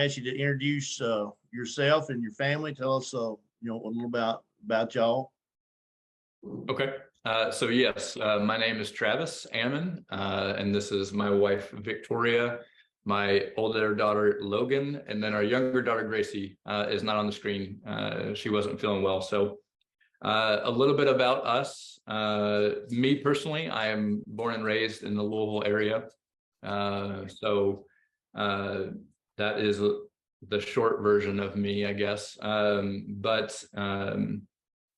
to ask you to introduce yourself and your family. Tell us, a little about y'all. Okay. So yes, my name is Travis Ammon, and this is my wife, Victoria, my older daughter, Logan, and then our younger daughter, Gracie, is not on the screen. She wasn't feeling well. So a little bit about us. Me personally, I am born and raised in the Louisville area. So that is the short version of me, I guess.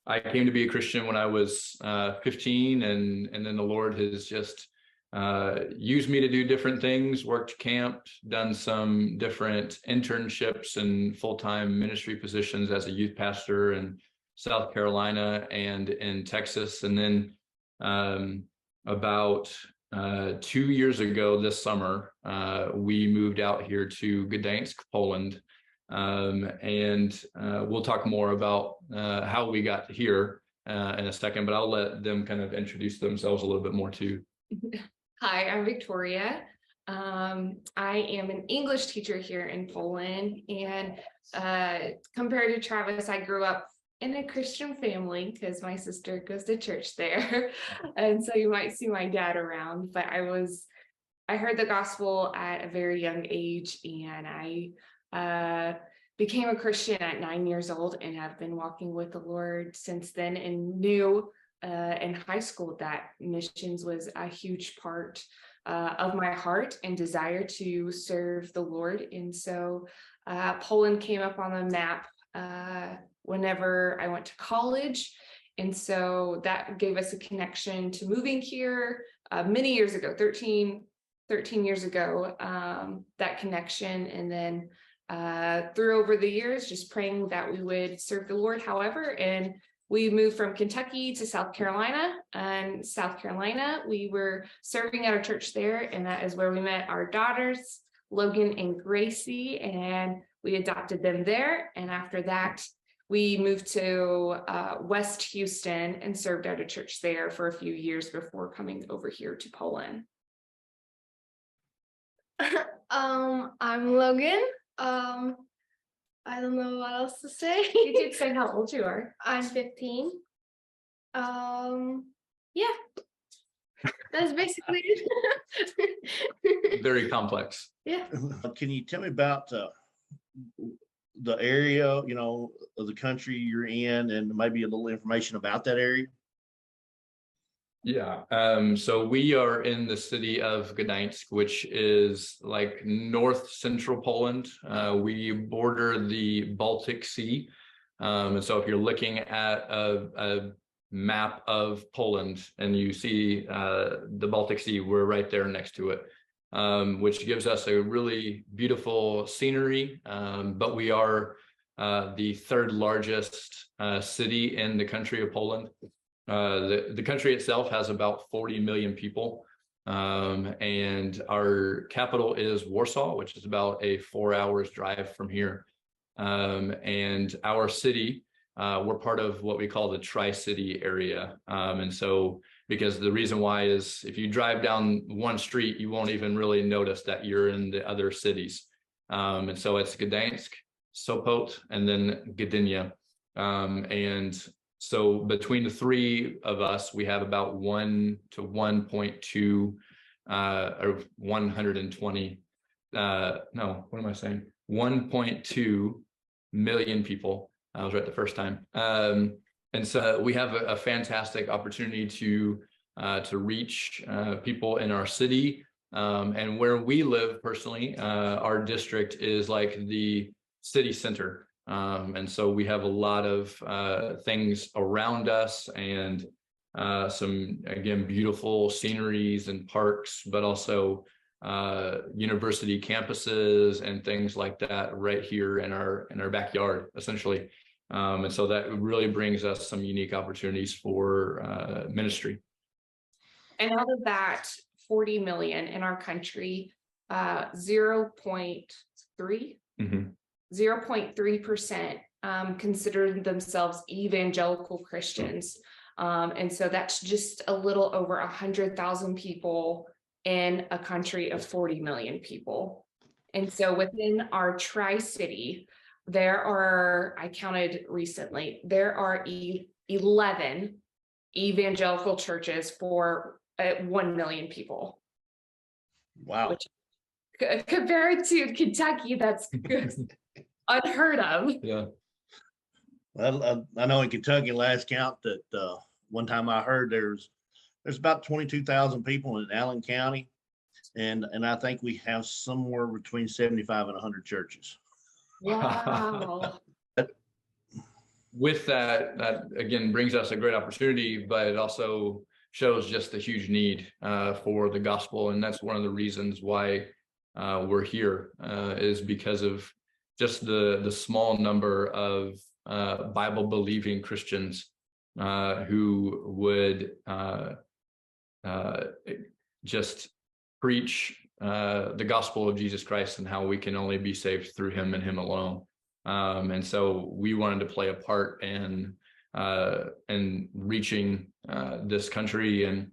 I came to be a Christian when I was 15, and then the Lord has just used me to do different things, worked camp, done some different internships and full-time ministry positions as a youth pastor in South Carolina and in Texas. And then about 2 years ago this summer, we moved out here to Gdansk, Poland. And we'll talk more about how we got here in a second, but I'll let them kind of introduce themselves a little bit more too. Hi, I'm Victoria. I am an English teacher here in Poland, and compared to Travis, I grew up in a Christian family because my sister goes to church there. And so you might see my dad around, but I heard the gospel at a very young age, and I became a Christian at 9 years old and have been walking with the Lord since then, and knew in high school that missions was a huge part of my heart and desire to serve the Lord. And so Poland came up on the map whenever I went to college. And so that gave us a connection to moving here many years ago, 13 years ago, that connection. And then through over the years, just praying that we would serve the Lord. However, and we moved from Kentucky to South Carolina, and South Carolina, we were serving at a church there, and that is where we met our daughters, Logan and Gracie, and we adopted them there. And after that, we moved to West Houston and served at a church there for a few years before coming over here to Poland. I'm Logan. I don't know what else to say. You could say how old you are. I'm 15. Yeah, that's basically it. Very complex. Yeah. Can you tell me about the area, of the country you're in, and maybe a little information about that area? Yeah. So we are in the city of Gdansk, which is like north central Poland. We border the Baltic Sea. And so if you're looking at a map of Poland and you see the Baltic Sea, we're right there next to it, which gives us a really beautiful scenery. But we are the third largest city in the country of Poland. The country itself has about 40 million people, and our capital is Warsaw, which is about a 4 hours drive from here. And our city, we're part of what we call the Tri-City area. And so, because the reason why is if you drive down one street, you won't even really notice that you're in the other cities. And so it's Gdansk, Sopot, and then Gdynia. And so between the three of us, we have about 1 to 1.2 or 120. No, what am I saying? 1.2 million people. I was right the first time. And so we have a fantastic opportunity to reach people in our city. And where we live personally, our district is like the city center. And so we have a lot of things around us, and some, again, beautiful sceneries and parks, but also university campuses and things like that right here in our backyard, essentially. And so that really brings us some unique opportunities for ministry. And out of that 40 million in our country, 0.3 0.3% consider themselves evangelical Christians. And so that's just a little over 100,000 people in a country of 40 million people. And so within our Tri-City, I counted recently, there are 11 evangelical churches for 1 million people. Wow. Which, compared to Kentucky, that's unheard of. Yeah. Well, I know in Kentucky, last count that one time I heard there's about 22,000 people in Allen County, and I think we have somewhere between 75 and 100 churches. Wow. With that again brings us a great opportunity, but it also shows just the huge need for the gospel, and that's one of the reasons why we're here is because of just the small number of Bible believing Christians who would just preach the gospel of Jesus Christ and how we can only be saved through him and him alone. And so we wanted to play a part in reaching this country and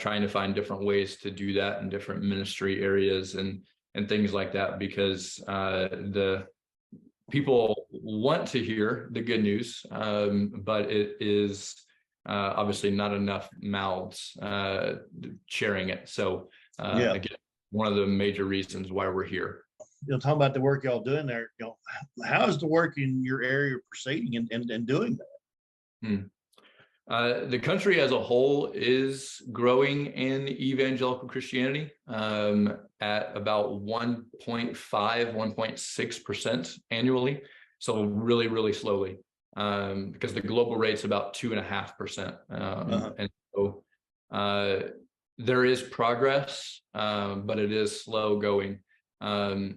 trying to find different ways to do that in different ministry areas and things like that, because the people want to hear the good news, but it is obviously not enough mouths sharing it. So again, one of the major reasons why we're here. Talking about the work y'all doing there, how is the work in your area proceeding and doing that? The country as a whole is growing in evangelical Christianity at about 1.5, 1.6% annually. So really, really slowly, because the global rate's about 2.5%. And so there is progress, but it is slow going. The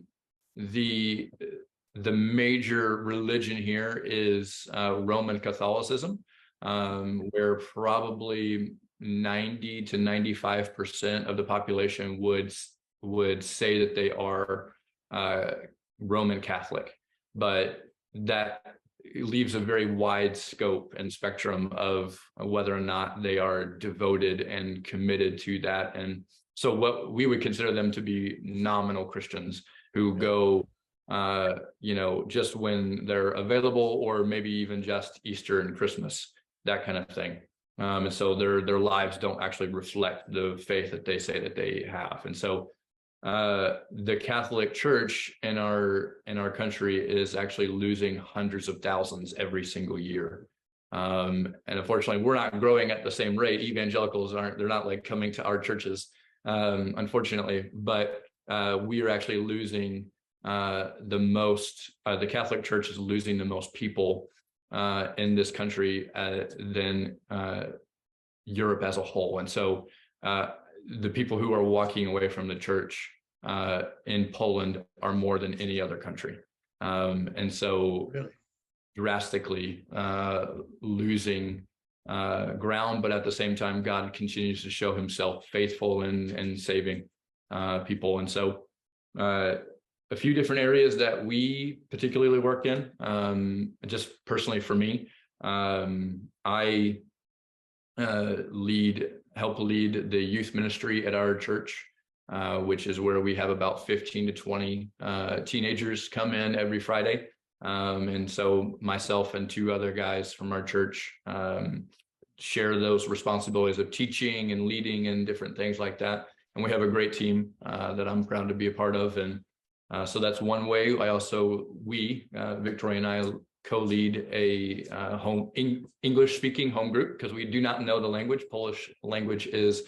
major religion here is Roman Catholicism, where probably 90 to 95% of the population would say that they are Roman Catholic, but that leaves a very wide scope and spectrum of whether or not they are devoted and committed to that. And so what we would consider them to be nominal Christians who go, just when they're available, or maybe even just Easter and Christmas, that kind of thing. And so their lives don't actually reflect the faith that they say that they have. And so the Catholic Church in our country is actually losing hundreds of thousands every single year. And unfortunately, we're not growing at the same rate. Evangelicals they're not like coming to our churches, unfortunately, but we are actually losing the most. The Catholic Church is losing the most people in this country than Europe as a whole. And so the people who are walking away from the church in Poland are more than any other country. And so Really? Drastically losing ground, but at the same time, God continues to show himself faithful and saving people. And so a few different areas that we particularly work in, just personally for me, I help lead the youth ministry at our church, which is where we have about 15 to 20 teenagers come in every Friday. And so myself and two other guys from our church share those responsibilities of teaching and leading and different things like that. And we have a great team that I'm proud to be a part of. And so that's one way. Victoria and I co-lead a English speaking home group, because we do not know the language. Polish language is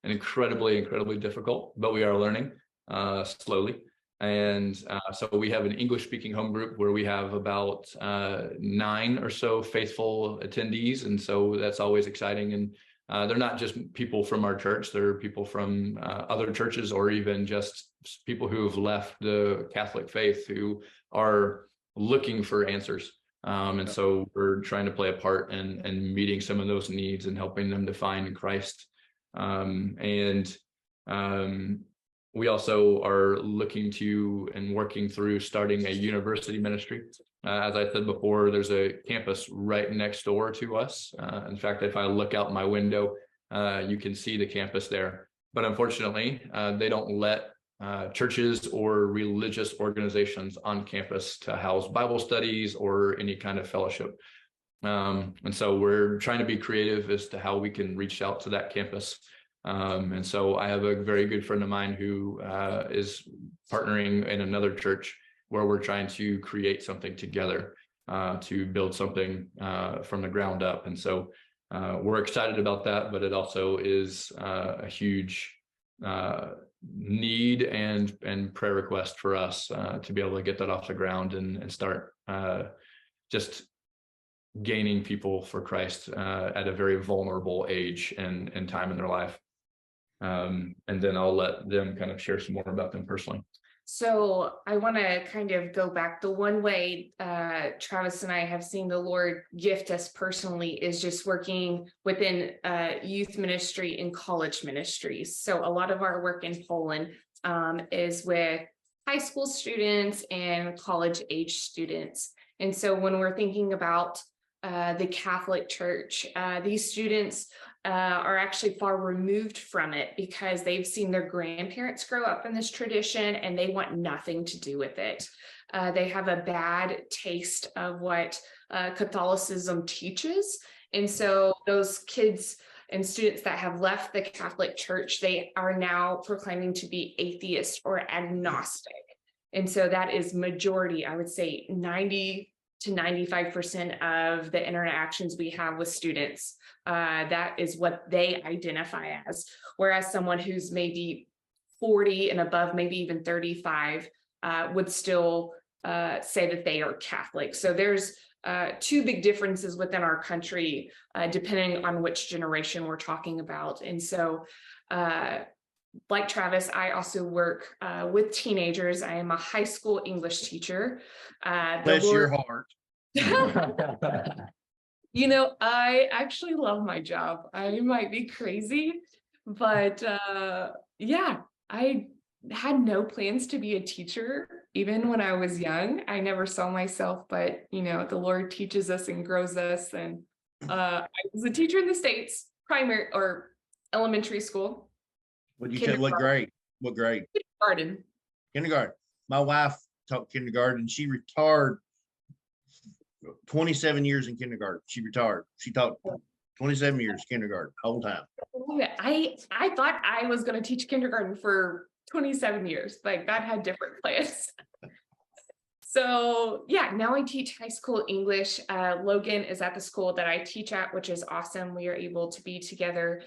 an incredibly difficult, but we are learning slowly. And so we have an English speaking home group where we have about 9 or so faithful attendees. And so that's always exciting. And they're not just people from our church, they're people from other churches, or even just people who have left the Catholic faith who are looking for answers. And so we're trying to play a part in meeting some of those needs and helping them to find Christ. We also are looking to and working through starting a university ministry. As I said before, there's a campus right next door to us. In fact, if I look out my window, you can see the campus there. But unfortunately, they don't let churches or religious organizations on campus to house Bible studies or any kind of fellowship. And so we're trying to be creative as to how we can reach out to that campus. And so I have a very good friend of mine who is partnering in another church where we're trying to create something together to build something from the ground up. And so we're excited about that, but it also is a huge need and prayer request for us to be able to get that off the ground and start just gaining people for Christ at a very vulnerable age and time in their life. And then I'll let them kind of share some more about them personally. So I want to kind of go back. The one way Travis and I have seen the Lord gift us personally is just working within youth ministry and college ministries. So a lot of our work in Poland is with high school students and college age students. And so when we're thinking about the Catholic Church, these students are actually far removed from it because they've seen their grandparents grow up in this tradition and they want nothing to do with it. They have a bad taste of what Catholicism teaches. And so those kids and students that have left the Catholic Church, they are now proclaiming to be atheist or agnostic. And so that is majority, I would say 90 to 95% of the interactions we have with students. That is what they identify as. Whereas someone who's maybe 40 and above, maybe even 35, would still say that they are Catholic. So there's two big differences within our country, depending on which generation we're talking about. And so, like Travis, I also work with teenagers. I am a high school English teacher. Bless your heart. You know, I actually love my job. I might be crazy, but yeah, I had no plans to be a teacher even when I was young. I never saw myself, but you know, the Lord teaches us and grows us. And I was a teacher in the States, primary or elementary school. What you said, what grade? What grade? Kindergarten. Kindergarten. My wife taught kindergarten. She retired 27 years in kindergarten. She retired. She taught 27 years kindergarten, whole time. I thought I was going to teach kindergarten for 27 years, like God had different plans. So yeah, now I teach high school English. Logan is at the school that I teach at, which is awesome. We are able to be together.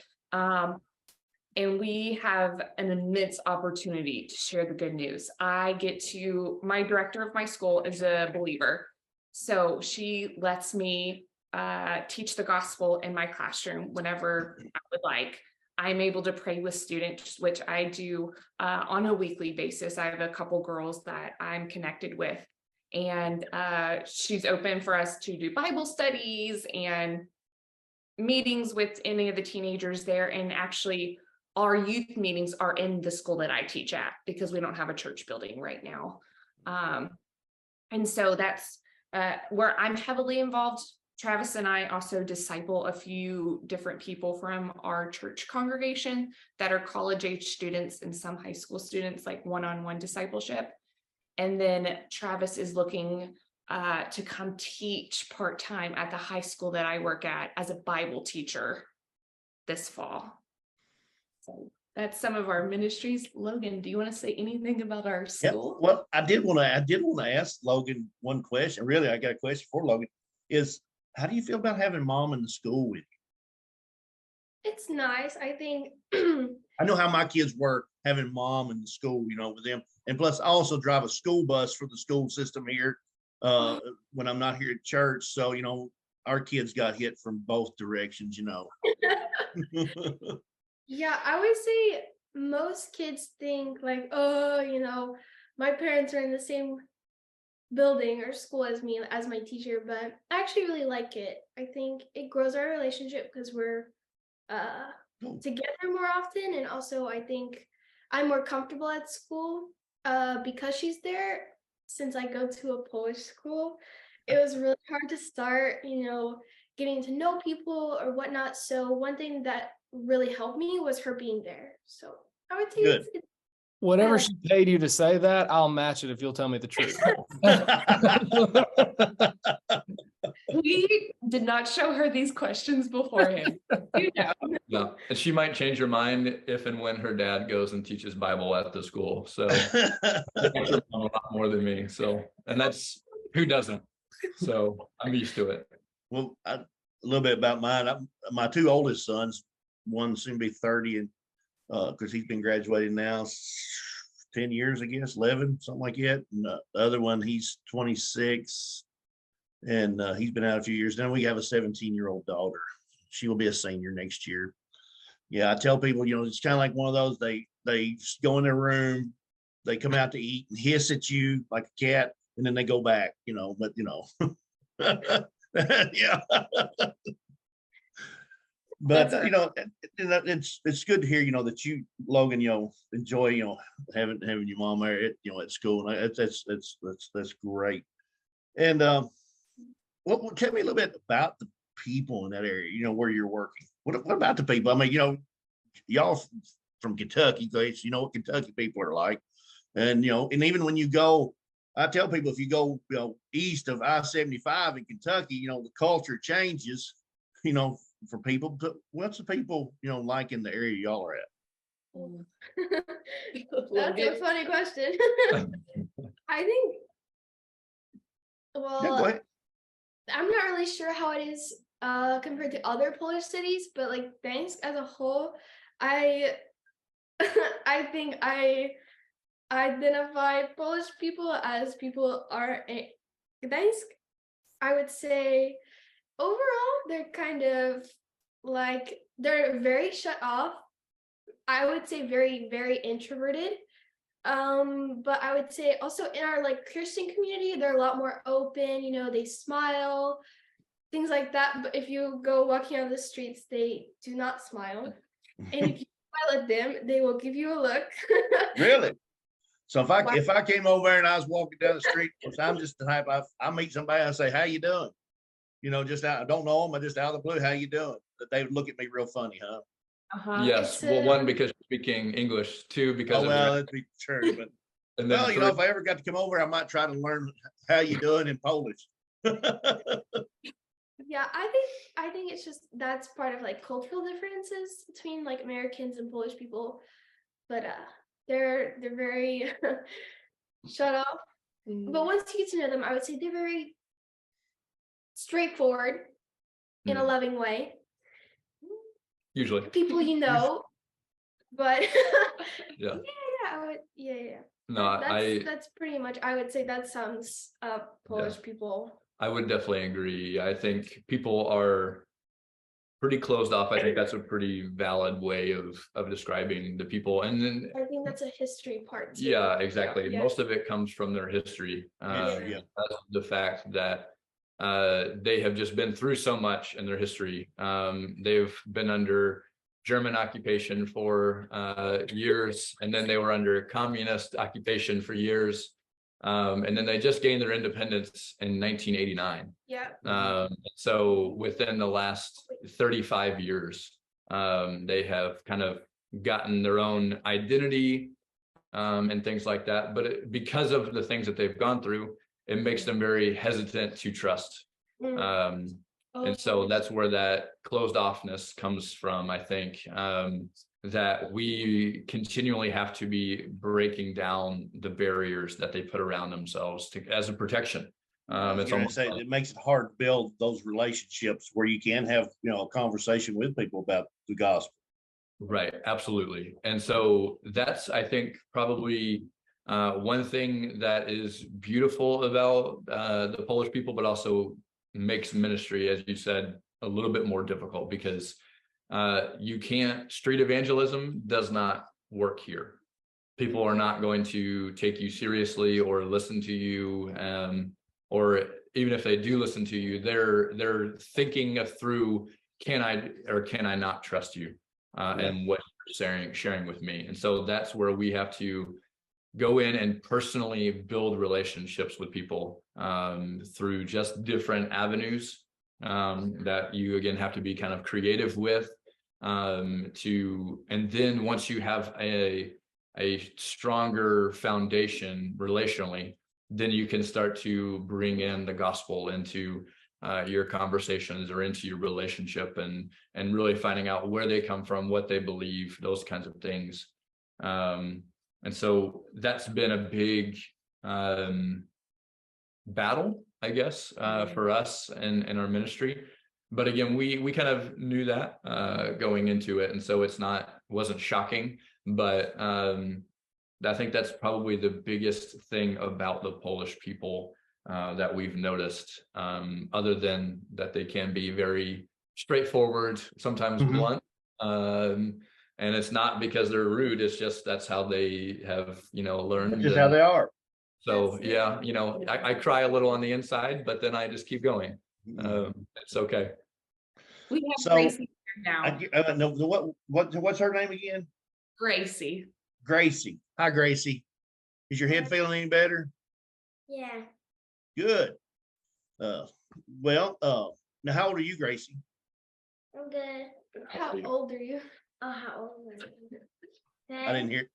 And we have an immense opportunity to share the good news. My director of my school is a believer. So she lets me teach the gospel in my classroom whenever I would like. I'm able to pray with students, which I do on a weekly basis. I have a couple girls that I'm connected with, and she's open for us to do Bible studies and meetings with any of the teenagers there. And actually, our youth meetings are in the school that I teach at because we don't have a church building right now. And so that's where I'm heavily involved. Travis and I also disciple a few different people from our church congregation that are college age students and some high school students, like one-on-one discipleship. And then Travis is looking to come teach part-time at the high school that I work at as a Bible teacher this fall. So that's some of our ministries. Logan, do you want to say anything about our school? Yeah, well, I did want to ask Logan one question. Really, I got a question for Logan. Is how do you feel about having mom in the school with you? It's nice. I think I know how my kids work having mom in the school, with them. And plus, I also drive a school bus for the school system here when I'm not here at church. So, our kids got hit from both directions, yeah, I would say most kids think like, oh, my parents are in the same building or school as me, as my teacher, but I actually really like it. I think it grows our relationship because we're together more often. And also I think I'm more comfortable at school because she's there. Since I go to a Polish school, it was really hard to start, getting to know people or whatnot. So one thing that really helped me was her being there. So I would say Good. Whatever she paid you to say that, I'll match it if you'll tell me the truth. We did not show her these questions beforehand. You know. No, and she might change her mind if and when her dad goes and teaches Bible at the school. So a lot more than me. So, and that's who doesn't. So I'm used to it. Well, a little bit about mine. My two oldest sons, one soon be 30, and because he's been graduating now 10 years, I guess, 11, something like that. And the other one, he's 26, and he's been out a few years. Then we have a 17-year-old daughter. She will be a senior next year. Yeah, I tell people, it's kind of like one of those. They go in their room, they come out to eat and hiss at you like a cat, and then they go back. But yeah. But it's good to hear that you, Logan, enjoy having your mom there at school. And that's great. And tell me a little bit about the people in that area, where you're working. What about the people? I mean, y'all from Kentucky, guys, you know what Kentucky people are like. And and even when you go, I tell people, if you go east of I-75 in Kentucky, the culture changes, for people. But what's the people like in the area y'all are at? That's a funny question. I think, well, Yeah, go ahead. I'm not really sure how it is compared to other Polish cities, but like Gdansk as a whole, I I think I identify Polish people as people are in Gdansk. I would say overall they're kind of like, they're very shut off. I would say very, very introverted. But I would say also in our like Christian community, they're a lot more open, they smile, things like that. But if you go walking on the streets, they do not smile. And if you smile at them, they will give you a look. Really? So if I came over there and I was walking down the street, which I'm just the type, I meet somebody, I say, "How you doing?" Just out, I don't know them, I just out of the blue, "How you doing?" That they would look at me real funny, huh? Uh-huh. Yes. Well, one, because you're speaking English. Two, because That'd be true. But and then well, if I ever got to come over, I might try to learn "How you doing" in Polish. Yeah, I think it's just, that's part of like cultural differences between like Americans and Polish people. But they're very shut off. But once you get to know them, I would say they're very straightforward in a loving way. usually. People but Yeah. yeah. No, That's pretty much, I would say that sums up Polish people. I would definitely agree. I think people are pretty closed off. I think that's a pretty valid way of describing the people. And then I think that's a history part too. yeah, exactly. Yeah. Most of it comes from their history. Yeah. That's the fact that they have just been through so much in their history. They've been under German occupation for years, and then they were under communist occupation for years. And then they just gained their independence in 1989. Yeah. So within the last 35 years, they have kind of gotten their own identity and things like that. But because of the things that they've gone through, it makes them very hesitant to trust. And so that's where that closed offness comes from, I think, that we continually have to be breaking down the barriers that they put around themselves as a protection. It's almost say it makes it hard to build those relationships where you can have a conversation with people about the gospel. Right, absolutely. And so that's, I think, probably one thing that is beautiful about the Polish people, but also makes ministry, as you said, a little bit more difficult, because street evangelism does not work here. People are not going to take you seriously or listen to you, or even if they do listen to you, they're thinking through, can I not trust you and what you're sharing with me. And so that's where we have to go in and personally build relationships with people through just different avenues that you again have to be kind of creative with, and then once you have a a stronger foundation relationally, then you can start to bring in the gospel into your conversations or into your relationship, and really finding out where they come from, what they believe, those kinds of things. And so that's been a big battle, I guess, for us and our ministry. But again, we kind of knew that going into it, and so wasn't shocking. But I think that's probably the biggest thing about the Polish people that we've noticed, other than that they can be very straightforward, sometimes Mhm. blunt. And it's not because they're rude, it's just that's how they have, learned. That's just how they are. So That's yeah, it. I cry a little on the inside, but then I just keep going. It's okay. We have So, Gracie here now. No, what's her name again? Gracie. Gracie. Hi, Gracie. Is your head feeling any better? Yeah. Good. Well, now how old are you, Gracie? I'm good. How old are you? Oh, how old are you? I didn't hear.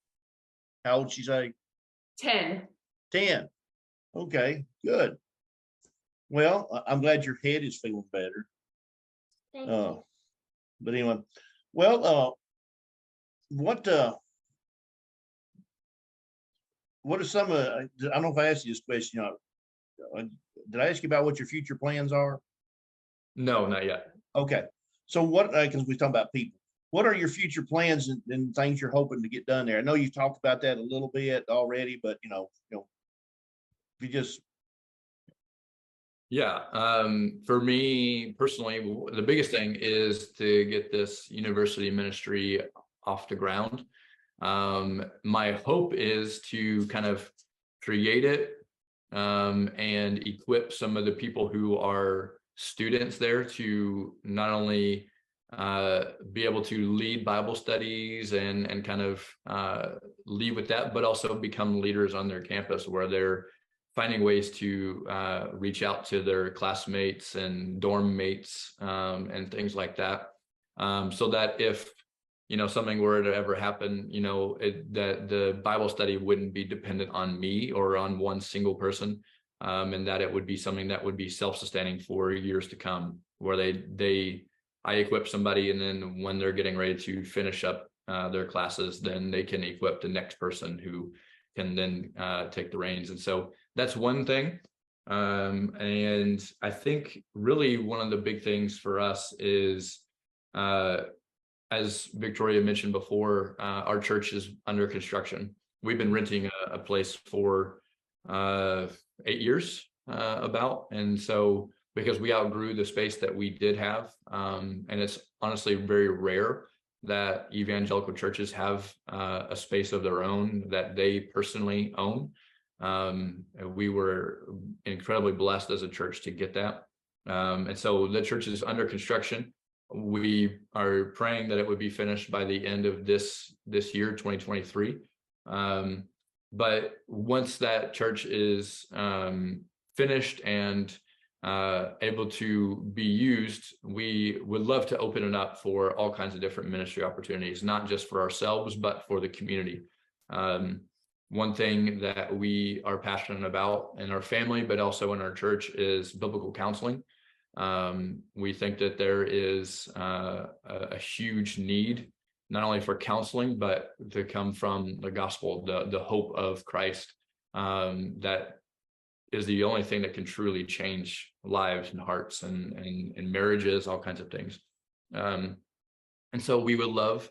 How old she say? 10. 10. Okay, good. Well, I'm glad your head is feeling better. Thank you. But anyway, well, what are some I don't know if I asked you this question. Did I ask you about what your future plans are? No, not yet. Okay. So what, because we're talking about people, what are your future plans and things you're hoping to get done there? I know you've talked about that a little bit already, but if you just. Yeah. For me personally, the biggest thing is to get this university ministry off the ground. My hope is to kind of create it and equip some of the people who are students there to not only be able to lead Bible studies and kind of lead with that, but also become leaders on their campus, where they're finding ways to reach out to their classmates and dorm mates and things like that, so that if something were to ever happen, that the Bible study wouldn't be dependent on me or on one single person, and that it would be something that would be self-sustaining for years to come, where I equip somebody, and then when they're getting ready to finish up their classes, then they can equip the next person who can then take the reins. And so that's one thing. And I think really one of the big things for us is, as Victoria mentioned before, our church is under construction. We've been renting a place for 8 years about. And so because we outgrew the space that we did have, and it's honestly very rare that evangelical churches have a space of their own that they personally own. We were incredibly blessed as a church to get that. And so the church is under construction. We are praying that it would be finished by the end of this year, 2023. But once that church is finished and able to be used, we would love to open it up for all kinds of different ministry opportunities, not just for ourselves, but for the community. One thing that we are passionate about in our family, but also in our church, is biblical counseling. We think that there is a huge need, not only for counseling, but to come from the gospel, the hope of Christ, that is the only thing that can truly change lives and hearts and marriages, all kinds of things. And so we would love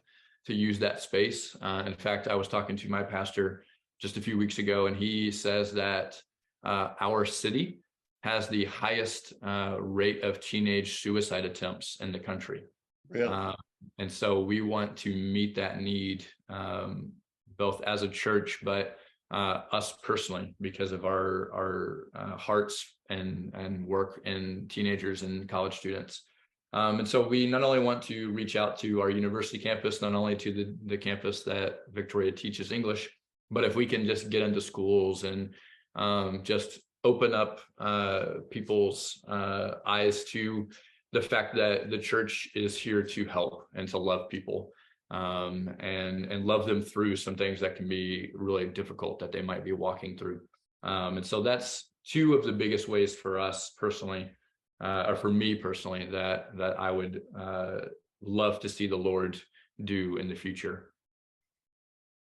to use that space. In fact, I was talking to my pastor just a few weeks ago, and he says that our city has the highest rate of teenage suicide attempts in the country. Really? And so we want to meet that need, both as a church, but us personally, because of our hearts and work in teenagers and college students. And so we not only want to reach out to our university campus, not only to the campus that Victoria teaches English, but if we can just get into schools and just open up people's eyes to the fact that the church is here to help and to love people. and love them through some things that can be really difficult that they might be walking through. And so that's two of the biggest ways for us personally, or for me personally, that I would love to see the Lord do in the future.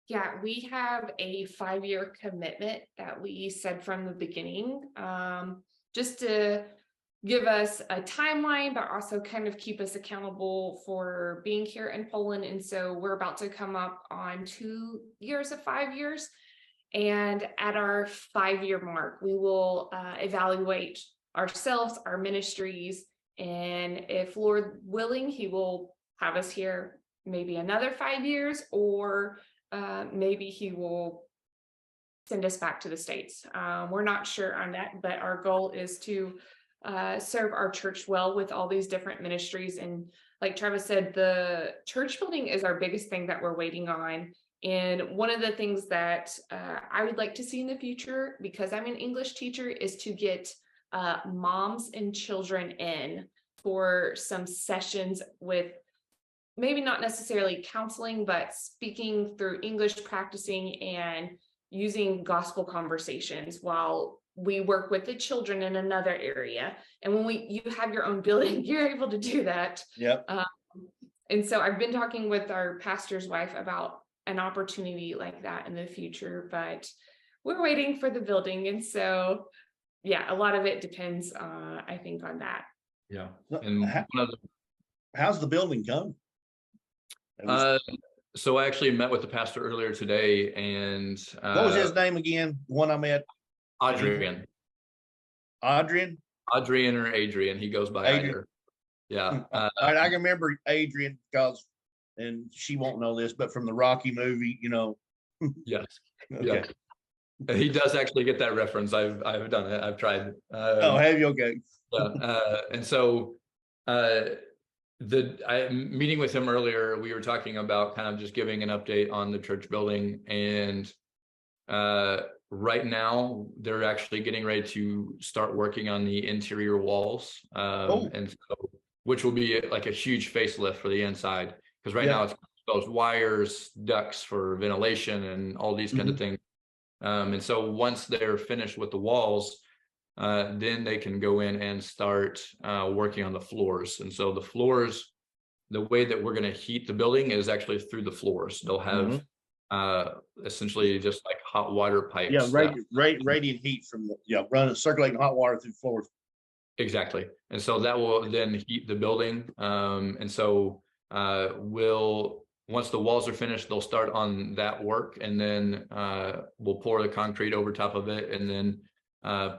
Yeah, we have a 5-year commitment that we said from the beginning, just to give us a timeline, but also kind of keep us accountable for being here in Poland. And so we're about to come up on 2 years of 5 years. And at our 5-year mark, we will evaluate ourselves, our ministries, and if Lord willing, he will have us here maybe another 5 years, or maybe he will send us back to the States. We're not sure on that, but our goal is to serve our church well with all these different ministries. And like Travis said, the church building is our biggest thing that we're waiting on. And one of the things that I would like to see in the future, because I'm an English teacher, is to get moms and children in for some sessions with maybe not necessarily counseling, but speaking through English, practicing and using gospel conversations while we work with the children in another area. And when you have your own building, you're able to do that. Yep. And so I've been talking with our pastor's wife about an opportunity like that in the future, but we're waiting for the building. And so, yeah, a lot of it depends, I think, on that. Yeah. And one of the, How's the building going? so I actually met with the pastor earlier today, and What was his name again? The one I met? Adrian or Adrian, he goes by Adrian. either. Yeah. All right, I can remember Adrian because, and she won't know this, but from the Rocky movie, you know. Yes. Okay. Yeah. He does actually get that reference. I've done it. I've tried. Oh, have you? Okay. Yeah. And so meeting with him earlier, we were talking about kind of just giving an update on the church building, and right now they're actually getting ready to start working on the interior walls, and so, which will be like a huge facelift for the inside, because right now it's exposed wires, ducts for ventilation, and all these kind of things. And so once they're finished with the walls, then they can go in and start working on the floors. And so the floors, the way that we're going to heat the building is actually through the floors. They'll have essentially just like hot water pipes. Yeah, radiant heat from running circulating hot water through floors. Exactly. And so that will then heat the building. And so once the walls are finished, they'll start on that work, and then we'll pour the concrete over top of it, and then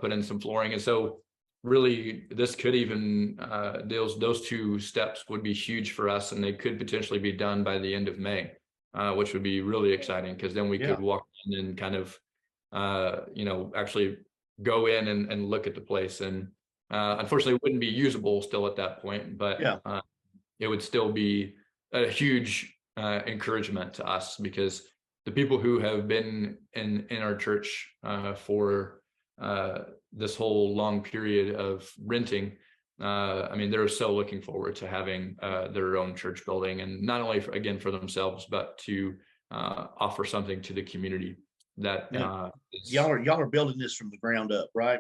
put in some flooring. And so really this could even those two steps would be huge for us, and they could potentially be done by the end of May, which would be really exciting, because then we could walk in and kind of actually go in and look at the place. And unfortunately it wouldn't be usable still at that point, but it would still be a huge encouragement to us, because the people who have been in our church for this whole long period of renting, I mean, they're so looking forward to having their own church building, and not only for themselves, but to offer something to the community. That y'all are building this from the ground up, right?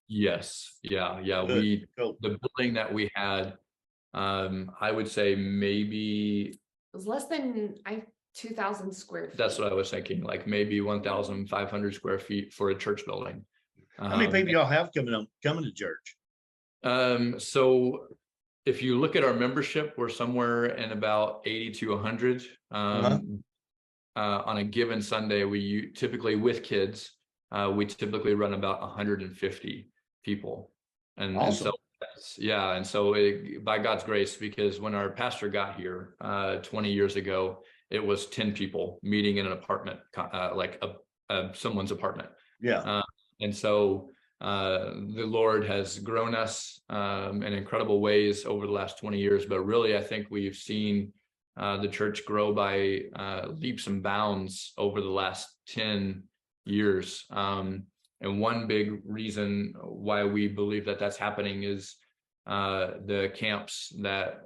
Yes. Yeah. Good. The building that we had, I would say maybe It was less than 2,000 square feet. That's what I was thinking, like maybe 1,500 square feet for a church building. How many people y'all have coming to church? So if you look at our membership, we're somewhere in about 80 to 100. On a given Sunday, we typically, with kids, we typically run about 150 people. And, awesome. and so by God's grace, because when our pastor got here 20 years ago, it was 10 people meeting in an apartment, like someone's apartment. And so the Lord has grown us in incredible ways over the last 20 years. But really, I think we've seen the church grow by leaps and bounds over the last 10 years. And one big reason why we believe that that's happening is the camps that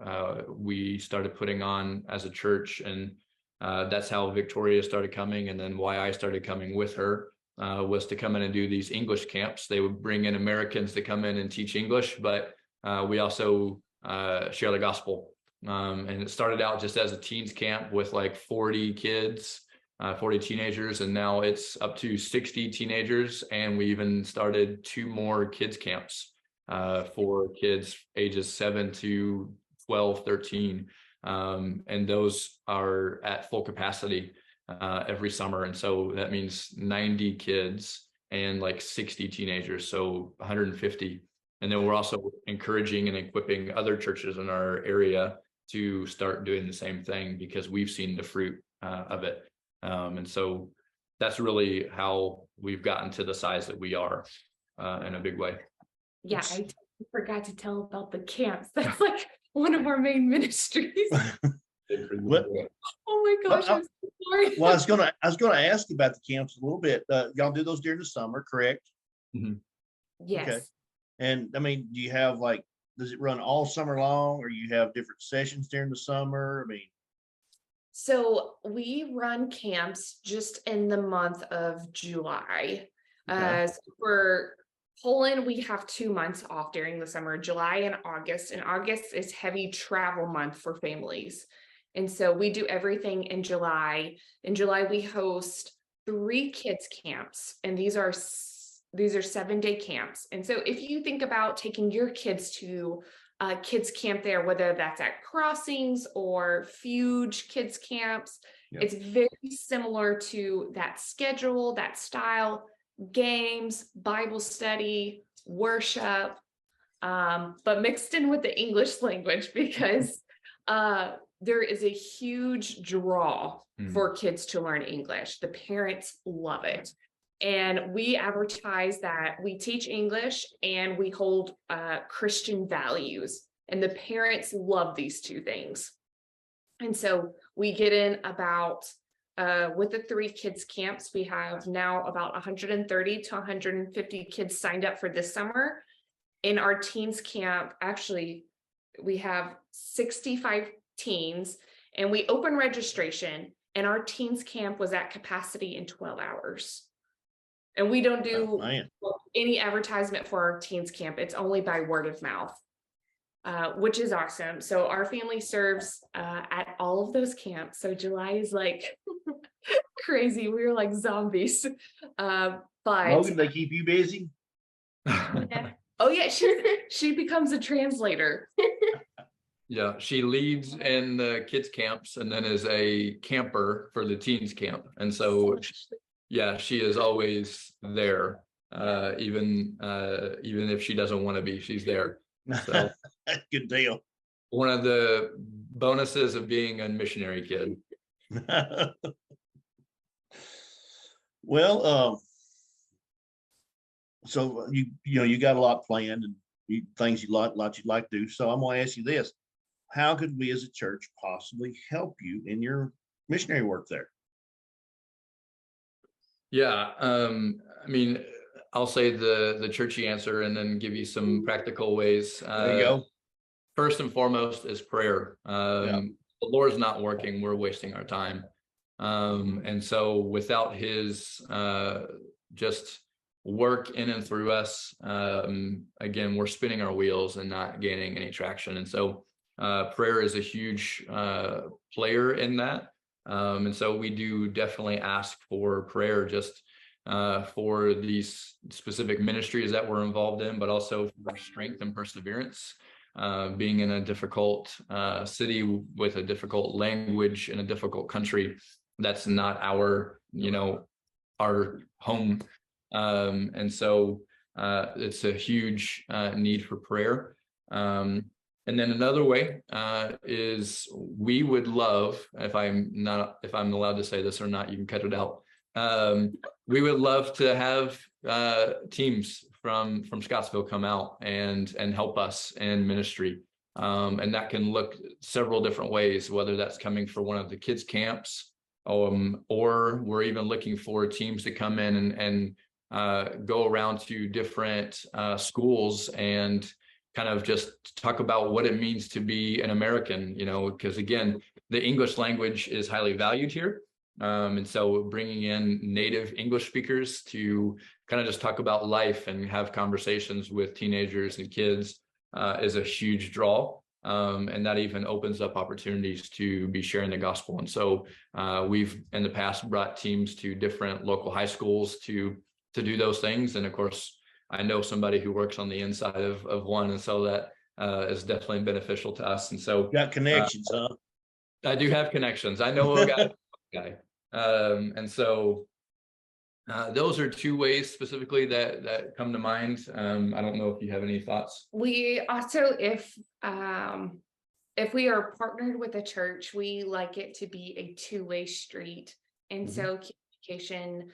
we started putting on as a church. And that's how Victoria started coming. And then why I started coming with her was to come in and do these English camps. They would bring in Americans to come in and teach English, but we also share the gospel. And it started out just as a teens camp with like 40 kids, 40 teenagers, and now it's up to 60 teenagers. And we even started 2 more kids camps for kids ages 7 to 12, 13. And those are at full capacity every summer. And so that means 90 kids and like 60 teenagers, so 150. And then we're also encouraging and equipping other churches in our area to start doing the same thing, because we've seen the fruit of it. And so that's really how we've gotten to the size that we are in a big way. Yeah, I forgot to tell about the camps. That's like one of our main ministries. What- Oh my gosh, I'm so sorry. Well, I was gonna ask you about the camps a little bit. Y'all do those during the summer, correct? Yes. Okay. And I mean, do you have like, does it run all summer long, or you have different sessions during the summer? I mean, So we run camps just in the month of July. Okay. So for Poland, we have 2 months off during the summer, July and August. And August is heavy travel month for families. And so we do everything in July. In July, we host 3 kids camps, and these are 7-day camps. And so if you think about taking your kids to kids camp there, whether that's at Crossings or Fuge kids camps, Yep. it's very similar to that schedule, that style, games, Bible study, worship, but mixed in with the English language, because there is a huge draw for kids to learn English. The parents love it. And we advertise that we teach English and we hold Christian values. And the parents love these 2 things. And so we get in about, with the 3 kids camps, we have now about 130 to 150 kids signed up for this summer. In our teens camp, actually, we have 65 teens, and we open registration, and our teens camp was at capacity in 12 hours. And we don't do any advertisement for our teens camp. It's only by word of mouth, which is awesome. So our family serves at all of those camps. So July is like crazy. We were like zombies. But Logan, they keep you busy? yeah. Oh yeah, she becomes a translator. Yeah, she leads in the kids camps and then is a camper for the teens camp. And so yeah, she is always there, even if she doesn't want to be, she's there. So Good deal. one of the bonuses of being a missionary kid. Well, so you got a lot planned, and things you'd like to do. So I'm going to ask you this: how could we as a church possibly help you in your missionary work there? Yeah, I mean, I'll say the churchy answer and then give you some practical ways. There you go. First and foremost is prayer. Yeah. The Lord's not working, we're wasting our time. And so without his just work in and through us, again, we're spinning our wheels and not gaining any traction. And so prayer is a huge player in that. And so we do definitely ask for prayer just for these specific ministries that we're involved in, but also for strength and perseverance. Being in a difficult city with a difficult language in a difficult country, that's not our home. And so it's a huge need for prayer. And then another way is we would love, if I'm allowed to say this or not, you can cut it out. We would love to have teams from Scottsville come out and help us in ministry. And that can look several different ways, whether that's coming for one of the kids camps, or we're even looking for teams to come in and go around to different schools and kind of just talk about what it means to be an American, because again, the English language is highly valued here. And so bringing in native English speakers to kind of just talk about life and have conversations with teenagers and kids is a huge draw. And that even opens up opportunities to be sharing the gospel. And so we've in the past brought teams to different local high schools to do those things. And of course, I know somebody who works on the inside of one. And so that is definitely beneficial to us. And so Got connections, huh? I do have connections. I know a guy. And so those are two ways specifically that come to mind. I don't know if you have any thoughts. We also, if we are partnered with a church, we like it to be a two-way street. And so communication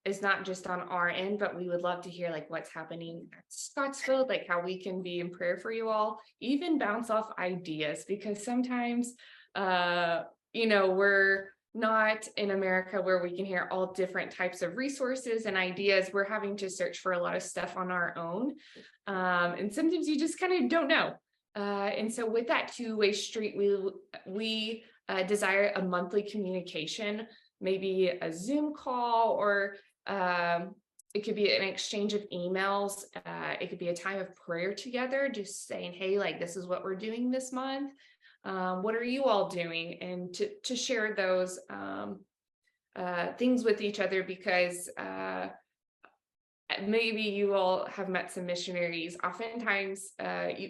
is not just on our end, but we would love to hear like what's happening at Scottsville, like how we can be in prayer for you all, even bounce off ideas, because sometimes we're not in America where we can hear all different types of resources and ideas. We're having to search for a lot of stuff on our own. And sometimes you just kind of don't know. And so with that two-way street, we desire a monthly communication, maybe a Zoom call, or it could be an exchange of emails. It could be a time of prayer together, just saying, hey, like, this is what we're doing this month. What are you all doing? And to share those things with each other, because maybe you all have met some missionaries. Oftentimes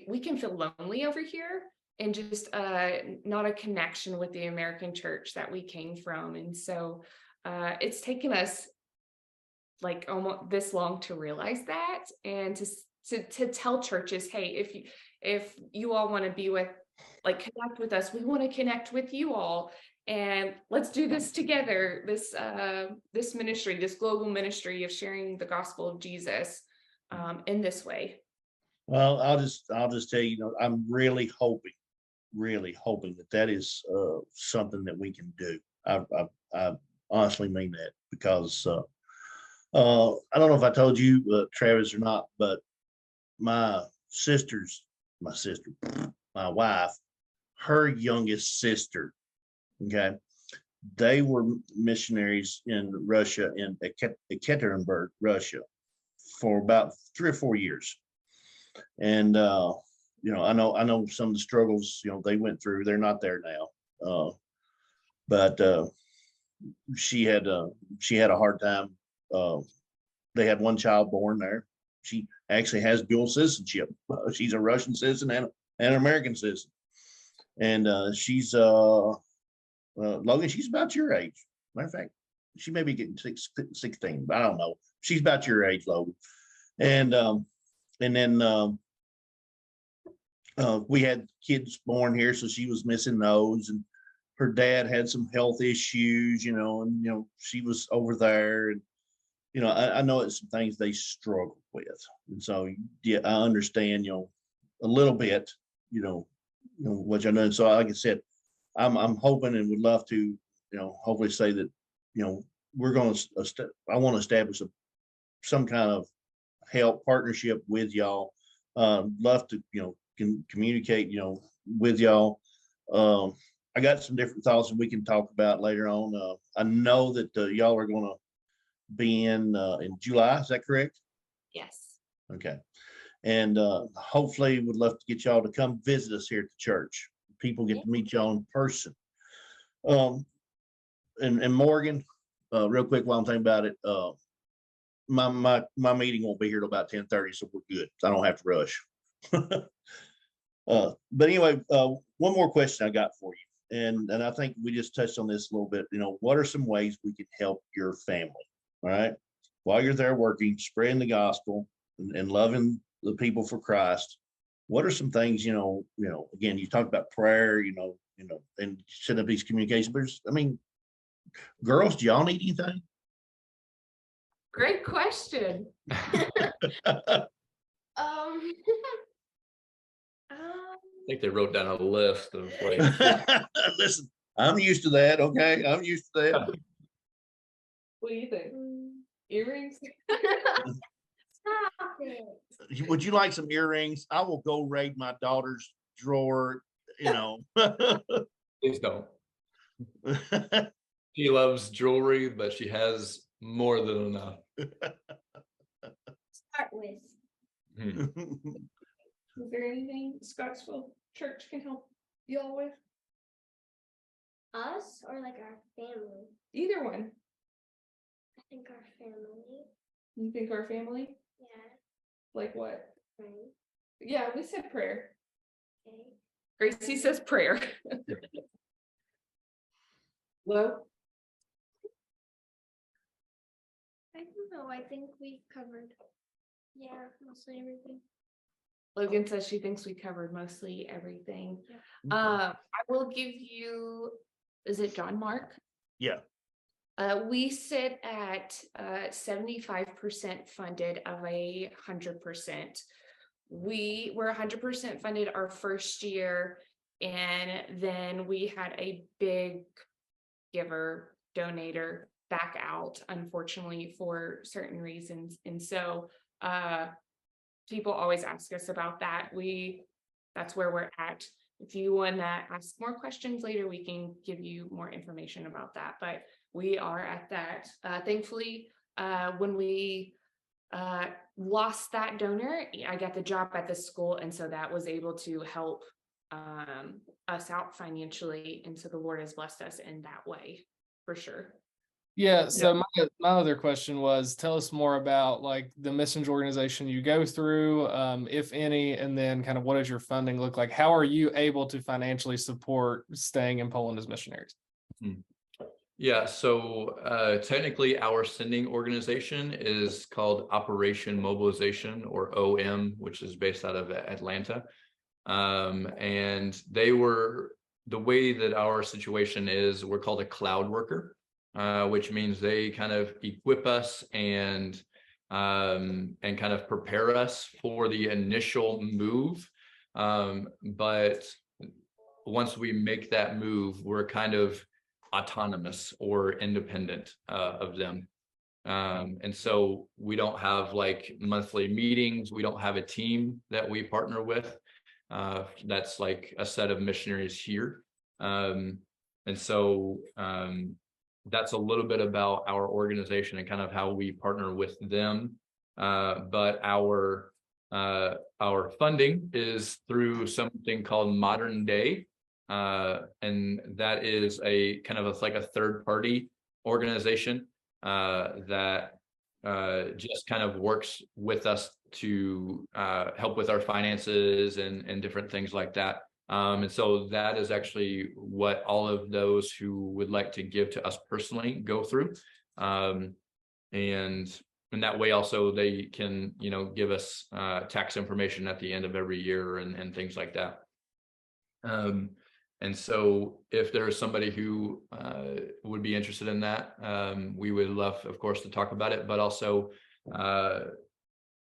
we can feel lonely over here and just not a connection with the American church that we came from. And so it's taken us like almost this long to realize that, and to tell churches, hey, if you all want to be with, like, connect with us, we want to connect with you all, and let's do this together. This ministry, this global ministry of sharing the gospel of Jesus in this way. Well, I'll just tell you, I'm really hoping that is something that we can do. I honestly mean that, because I don't know if I told you, Travis, or not, but my wife, her youngest sister, okay, they were missionaries in Russia, in Ekaterinburg, Russia, for about 3 or 4 years. And I know some of the struggles they went through. They're not there now, but she had a hard time. They had one child born there. She actually has dual citizenship. She's a Russian citizen and an American citizen. And she's Logan, she's about your age. Matter of fact, she may be getting 16, but I don't know. She's about your age, Logan. And then we had kids born here, so she was missing those, and her dad had some health issues, and she was over there, and I know it's some things they struggle with, and so yeah, I understand, a little bit, what you're doing. So like I said, I'm hoping and would love to, hopefully say that, we're going to, I want to establish some kind of help partnership with y'all. Love to, can communicate, with y'all. I got some different thoughts that we can talk about later on. I know that y'all are going to be in July. Is that correct? Yes. Okay. And hopefully would love to get y'all to come visit us here at the church. People get to meet y'all in person. And Morgan, real quick while I'm thinking about it, my meeting won't be here till about 10:30, so we're good. I don't have to rush. But anyway, one more question I got for you, and I think we just touched on this a little bit. What are some ways we can help your family? All right, while you're there working, spreading the gospel and loving the people for Christ. What are some things, again, you talked about prayer, and setting up these communication. But girls, do y'all need anything? Great question. I think they wrote down a list of like. Listen, I'm used to that. Okay, I'm used to that. What do you think? Earrings? Would you like some earrings? I will go raid my daughter's drawer, you know. Please don't. She loves jewelry, but she has more than enough. Start with. Hmm. Is there anything Scottsville Church can help y'all with? Us or like our family? Either one. I think our family. You think our family? Yeah. Like what? Right. Yeah, we said prayer. Okay. Gracie says prayer. Hello? I don't know. I think we covered. Yeah, mostly everything. Logan says she thinks we covered mostly everything. Yeah. I will give you, is it John Mark? Yeah. We sit at 75% funded of 100%. We were 100% funded our first year, and then we had a big giver, donator back out, unfortunately, for certain reasons. And so people always ask us about that. That's where we're at. If you want to ask more questions later, we can give you more information about that. But we are at that. Thankfully, when we lost that donor, I got the job at the school, and so that was able to help us out financially. And so the Lord has blessed us in that way, for sure. Yeah. So my other question was, tell us more about like the missions organization you go through, if any, and then kind of what does your funding look like? How are you able to financially support staying in Poland as missionaries? Yeah, so technically our sending organization is called Operation Mobilization, or OM, which is based out of Atlanta. And the way that our situation is, we're called a cloud worker, which means they kind of equip us and kind of prepare us for the initial move. But once we make that move, we're kind of autonomous or independent of them. And so we don't have like monthly meetings. We don't have a team that we partner with. That's like a set of missionaries here. And so that's a little bit about our organization and kind of how we partner with them. But our funding is through something called Modern Day. And that is a kind of like a third party organization that just kind of works with us to help with our finances and different things like that. And so that is actually what all of those who would like to give to us personally go through. And that way also they can, give us tax information at the end of every year and things like that. And so if there's somebody who would be interested in that, we would love, of course, to talk about it, but also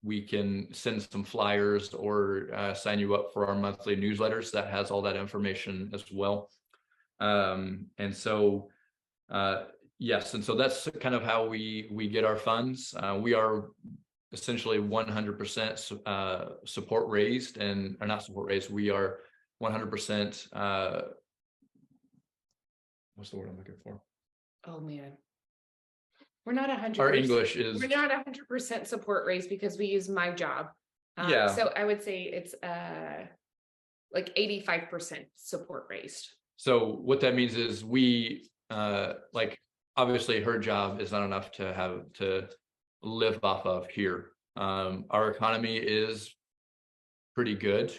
we can send some flyers or sign you up for our monthly newsletters that has all that information as well. And so, yes, and so that's kind of how we get our funds. We are essentially 100% support raised, or not support raised. We are 100%. What's the word I'm looking for? Oh man, we're not 100%. Our English is. We're not 100% support raised because we use My Job. Yeah. So I would say it's like 85% support raised. So what that means is we like obviously her job is not enough to have to live off of here. Our economy is pretty good.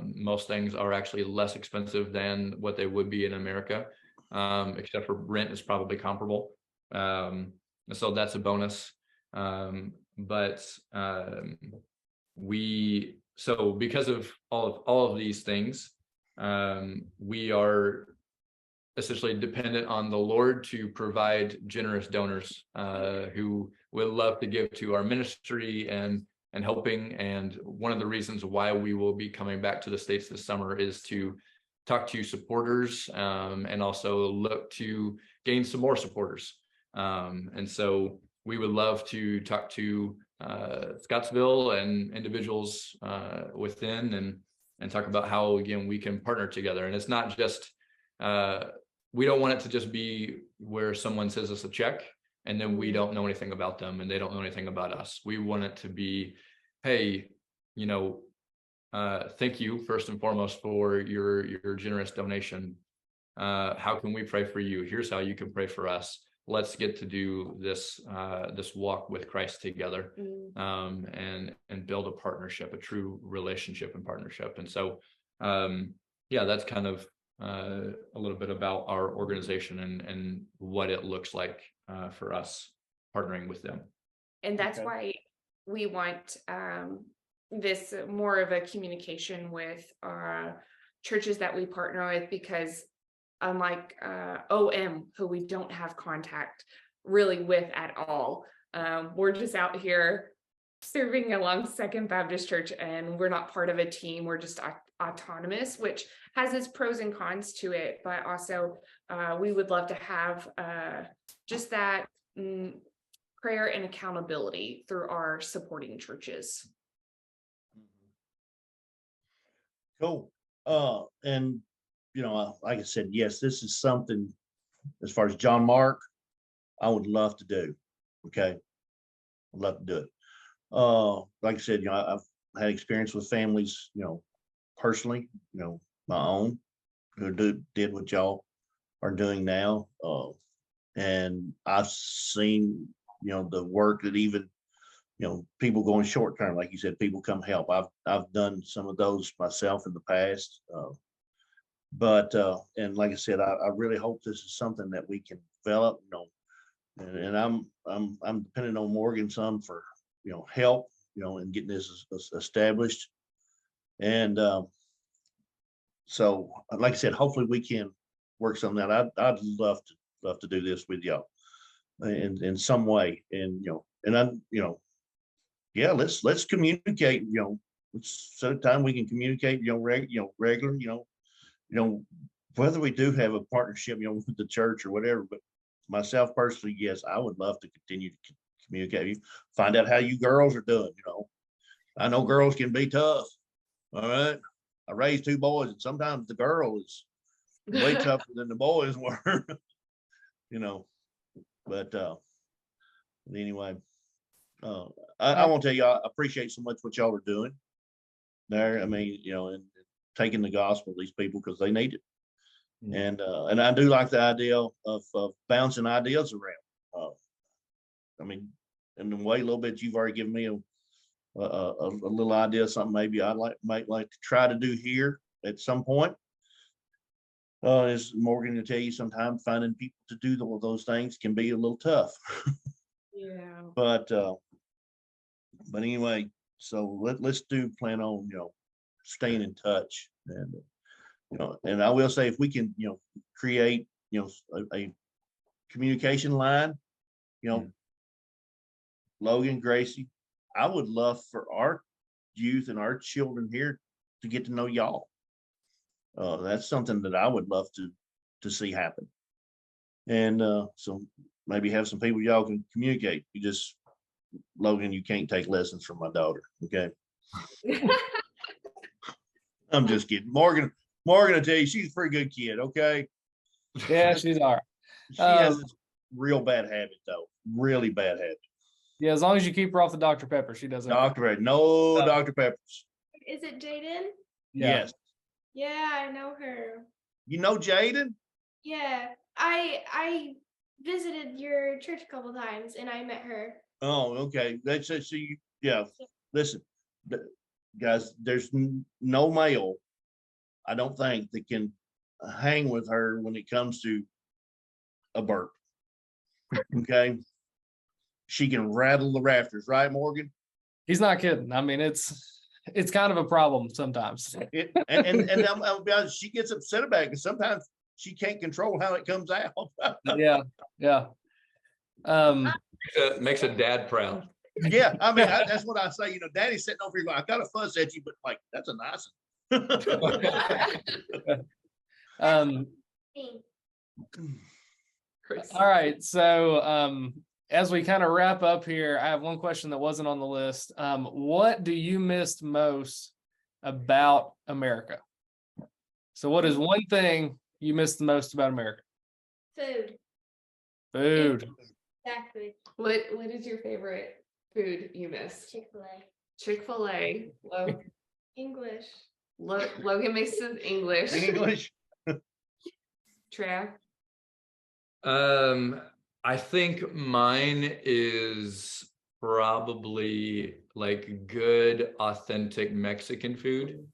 Most things are actually less expensive than what they would be in America, except for rent is probably comparable. So that's a bonus. But because of all of these things, we are essentially dependent on the Lord to provide generous donors who would love to give to our ministry and helping. And one of the reasons why we will be coming back to the States this summer is to talk to supporters and also look to gain some more supporters. And so we would love to talk to Scottsville and individuals within and talk about how, again, we can partner together. And it's not just, we don't want it to just be where someone sends us a check and then we don't know anything about them and they don't know anything about us. We want it to be, hey, you know, thank you first and foremost for your generous donation. How can we pray for you? Here's how you can pray for us. Let's get to do this walk with Christ together, and build a partnership, a true relationship and partnership. And so, yeah, that's kind of a little bit about our organization and what it looks like for us partnering with them. And that's why we want this more of a communication with churches that we partner with, because unlike OM, who we don't have contact really with at all, we're just out here serving along Second Baptist Church, and we're not part of a team. We're just autonomous, which has its pros and cons to it. But also, we would love to have just that prayer and accountability through our supporting churches. Cool. And you know, like I said, yes, this is something as far as John Mark, I would love to do. Okay. I'd love to do it. Like I said, you know, I've had experience with families, you know, personally, you know, my own, who did what y'all are doing now. And I've seen, you know, the work that even, you know, people going short term, like you said, people come help. I've done some of those myself in the past. But and like I said, I really hope this is something that we can develop, you know, and I'm depending on Morgan some for, you know, help, you know, in getting this established. And so, like I said, hopefully we can work something out. I'd love to do this with y'all in some way. And you know, and I'm, you know, yeah, let's communicate. You know, let's set a time we can communicate. You know, regular. You know, whether we do have a partnership, you know, with the church or whatever, but myself personally, yes, I would love to continue to communicate. You find out how you girls are doing. You know, I know girls can be tough. All right, I raised 2 boys, and sometimes the girl is way tougher than the boys were. You know, but anyway, I want to tell you, I appreciate so much what y'all are doing there. I mean, you know, and taking the gospel to these people because they need it. And I do like the idea of bouncing ideas around. I mean, in the way a little bit you've already given me a little idea of something maybe might like to try to do here at some point. As Morgan will tell you, sometimes finding people to do those things can be a little tough. Yeah. But anyway, so let's plan on, you know, staying in touch. And you know, and I will say, if we can, you know, create, you know, a communication line, you know, Logan, Gracie, I would love for our youth and our children here to get to know y'all. That's something that I would love to see happen. And so maybe have some people y'all can communicate. You just, Logan, you can't take lessons from my daughter. Okay. I'm just kidding. Morgan will tell you she's a pretty good kid. Okay. Yeah, she's all right. She has this real bad habit though. Really bad habit. Yeah, as long as you keep her off the Dr. Pepper, she doesn't. Dr. Pepper. No Dr. Peppers. Is it Jaden? Yeah. Yes. Yeah, I know her. You know Jaden? Yeah, I visited your church a couple times and I met her. Oh, okay. That's so you. Yeah. Listen, guys. There's no male, I don't think, that can hang with her when it comes to a burp. Okay. She can rattle the rafters, right, Morgan? He's not kidding. I mean, it's kind of a problem sometimes. And I'll be honest, she gets upset about it because sometimes she can't control how it comes out. Yeah. Makes a dad proud. Yeah, I mean, that's what I say. You know, Daddy's sitting over here going, I got a fuss at you, but like, that's a nice one. All right. So as we kind of wrap up here, I have one question that wasn't on the list. What do you miss most about America? So what is one thing you miss the most about America? Food. Food. Exactly. What is your favorite food you miss? Chick-fil-A. Chick-fil-A. English. Logan misses English. English. Trav. I think mine is probably like good, authentic Mexican food.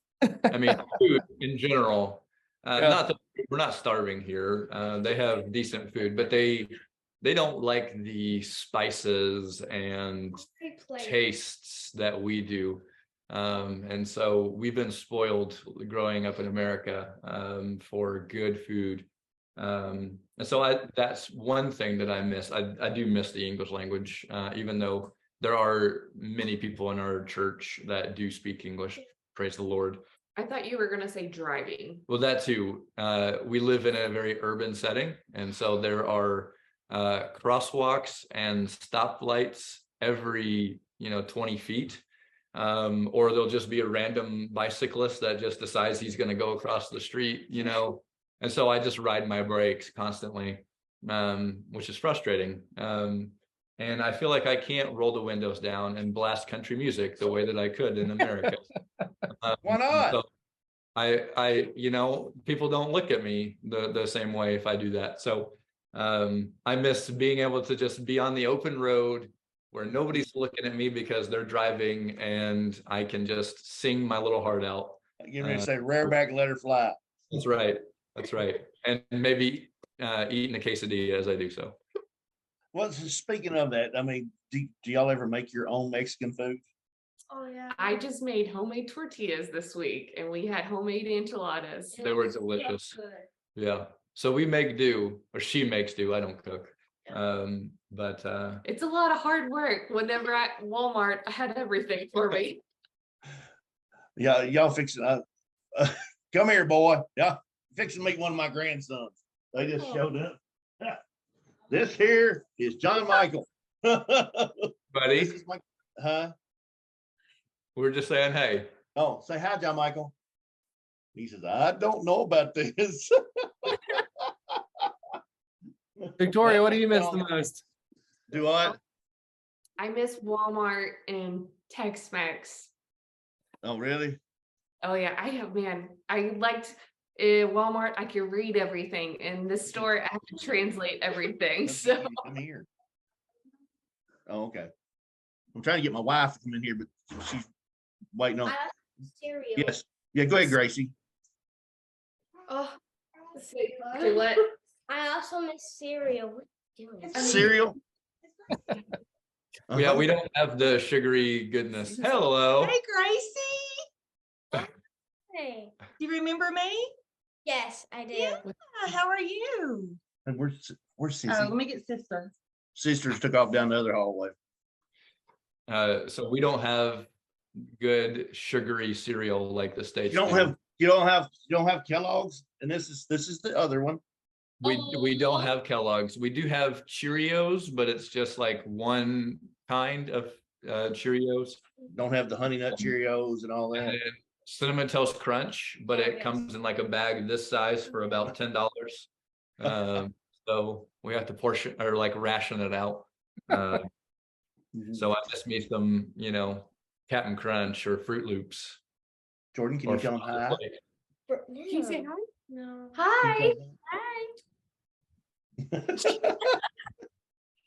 I mean, food in general. Yeah. Not that we're not starving here. They have decent food, but they don't like the spices and Great place. tastes that we do. And so we've been spoiled growing up in America for good food. And so that's one thing that I miss. I do miss the English language, even though there are many people in our church that do speak English. Praise the Lord. I thought you were gonna say driving. Well, that too. We live in a very urban setting, and so there are crosswalks and stoplights every 20 feet. Or there'll just be a random bicyclist that just decides he's going to go across the street, and so I just ride my brakes constantly, which is frustrating. And I feel like I can't roll the windows down and blast country music the way that I could in America. Why not? So people don't look at me the same way if I do that. So I miss being able to just be on the open road where nobody's looking at me because they're driving, and I can just sing my little heart out. You're going to say rare back, let her fly. That's right. And maybe eating a quesadilla as I do so. Well, so speaking of that, I mean, do y'all ever make your own Mexican food? Oh yeah. I just made homemade tortillas this week, and we had homemade enchiladas. They were delicious. Good. Yeah. So we make do, or she makes do. I don't cook. But It's a lot of hard work. Whenever at Walmart, I had everything for me. Yeah, y'all fixing. Come here, boy. Yeah, fixing to meet one of my grandsons. They just showed up. This here is John Michael. buddy, This is my, huh? we're just saying, hey. Oh, say hi, John Michael. He says, I don't know about this. Victoria, what do you miss the most? Do I? I miss Walmart and Tex-Mex. Oh, really? Oh yeah, I liked Walmart. I could read everything. In this store, I have to translate everything. So I'm here. Oh, okay. I'm trying to get my wife to come in here, but she's waiting on. I like cereal. Yes. Yeah, go ahead, Gracie. Oh, say what? I also miss cereal. What are you doing? Cereal. Yeah, we don't have the sugary goodness. Hello. Hey, Gracie. Hey. Do you remember me? Yes, I do. Yeah. How are you? And where's Oh, let Sissy? me get sister. Sisters took off down the other hallway. So we don't have good sugary cereal like the States. You don't have Kellogg's, and this is the other one. We don't have Kellogg's. We do have Cheerios, but it's just like one kind of Cheerios. Don't have the Honey Nut Cheerios and all And that. then Cinnamon Toast Crunch, but it comes in like a bag this size for about $10. So we have to portion or like ration it out. So I just made some, Captain Crunch or Fruit Loops. Jordan, can or you tell them hi? Frosted Flakes. Can you say hi? No. Hi.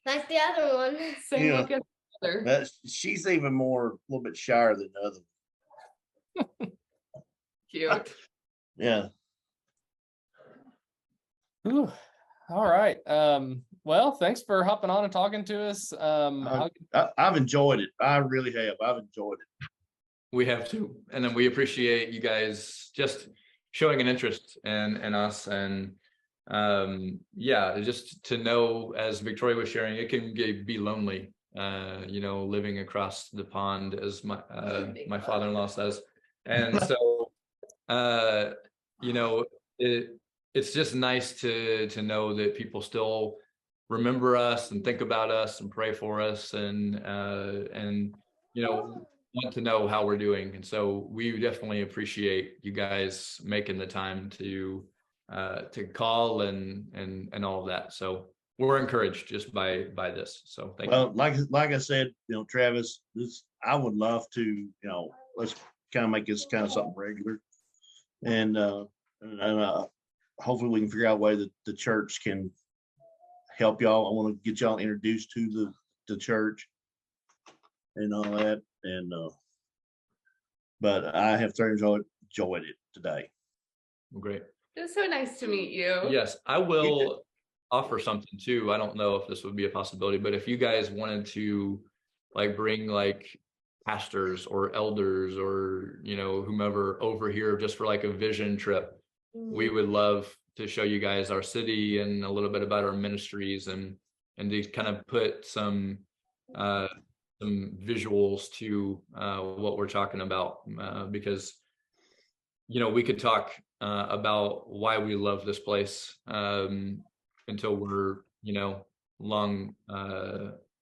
Like the other one. Same Yeah. look as the other. She's even more, a little bit shyer than the other. Cute. Yeah. Ooh, all right. Well, thanks for hopping on and talking to us. I've enjoyed it. I really have. I've enjoyed it. We have to, and then we appreciate you guys just showing an interest in us, and just to know, as Victoria was sharing, it can be lonely, living across the pond, as my father-in-law says, and so it's just nice to know that people still remember us and think about us and pray for us and want to know how we're doing. And so we definitely appreciate you guys making the time to call and all of that. So we're encouraged just by this. So thank you. Well, like I said, Travis, I would love to, let's kind of make this kind of something regular. And hopefully we can figure out a way that the church can help y'all. I want to get y'all introduced to the church and all that. And but I have thoroughly enjoyed it today. Great. It was so nice to meet you. Yes, I will offer something too. I don't know if this would be a possibility, but if you guys wanted to bring pastors or elders or whomever over here just for a vision trip, we would love to show you guys our city and a little bit about our ministries and to kind of put some visuals to what we're talking about, because we could talk about why we love this place until we're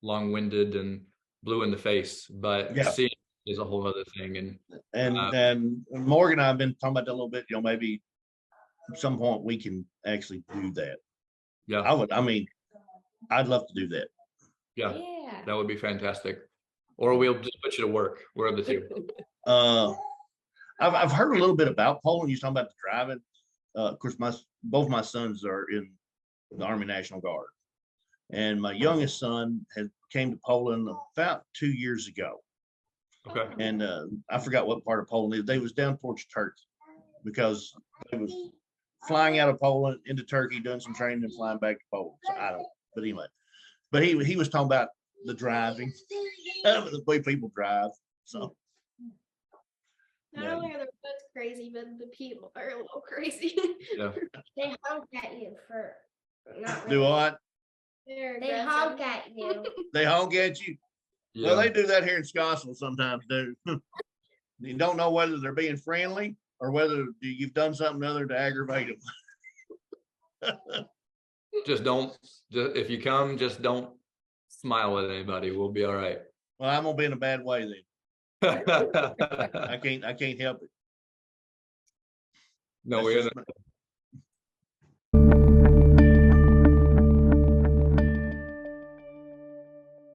long-winded and blue in the face, but seeing is a whole other thing. And Morgan and I have been talking about that a little bit. Maybe at some point we can actually do that. Yeah, I'd love to do that. Yeah, that would be fantastic. Or we'll just put you to work. We're the two. I've heard a little bit about Poland. You're talking about the driving. Of course, both my sons are in the Army National Guard, and my youngest son came to Poland about 2 years ago. Okay. And I forgot what part of Poland they was down towards Turkey, because they was flying out of Poland into Turkey, doing some training and flying back to Poland. So I don't. But anyway, but he was talking about the driving, the way people drive. So. Not only are the roads crazy, but the people are a little crazy. Yeah. They honk at you for not Do really. what? They honk at you. They honk at you. Yeah. Well, they do that here in Scottsville sometimes, dude. You don't know whether they're being friendly or whether you've done something other to aggravate them. If you come, just don't smile at anybody. We'll be all right. Well, I'm gonna be in a bad way then. I can't help it. No, That's